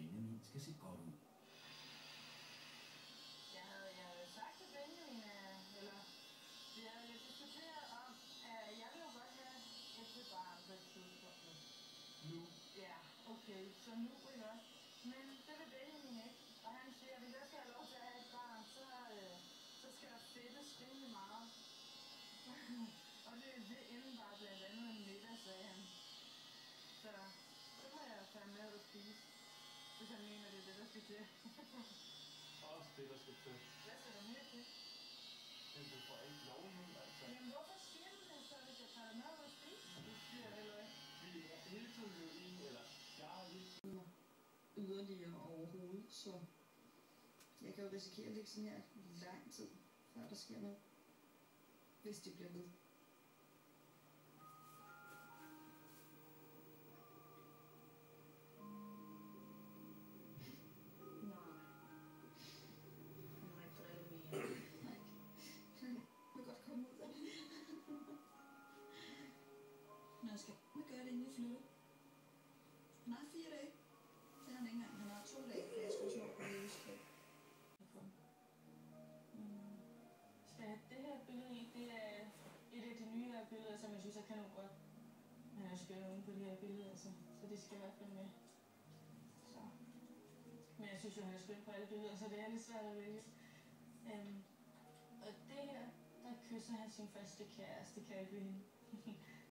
Benjamin skal se godt ud. Jeg havde sagt til Benjamin, eller vi havde lidt diskuteret om, at jeg vil jo godt have et barn på et tidspunkt nu. Nu? Ja, okay, så nu ikke også. Men det vil Benjamin ikke. Og han siger, at hvis jeg skal have lov til at have et barn, så skal der fedtes rimelig meget. Og det indebar blandt andet en middag, sagde han. Så må jeg tage med ud og spise, hvis han mener, det er det, der skal til. Også det, der skal til. Hvad skal der mere til? Men du får ikke lov nu, altså. Jamen hvorfor siger du det så, hvis jeg tager dig med ud og spise? Det siger jeg heller ikke. Vi er hele tiden jo en, eller jeg er lidt yderligere overhovedet, så jeg kan jo risikere at ligge sådan her lang tid, før der sker noget, hvis det bliver ved. Men jeg skal ikke gøre det, inden jeg flytter. Han har 4 dage. Det har han ikke engang. Han har 2 dage, for jeg skulle snart på livskab. Det her billede i, det er et af de nyere billeder, som jeg synes er kanon godt. Han er skønne nogen på de her billeder, altså. Så det skal i hvert fald med. Så. Men jeg synes jo, han er skøn på alle billeder, så det er lidt svært at vælge. Og det her, der kysser han sin første kæreste, Calvin.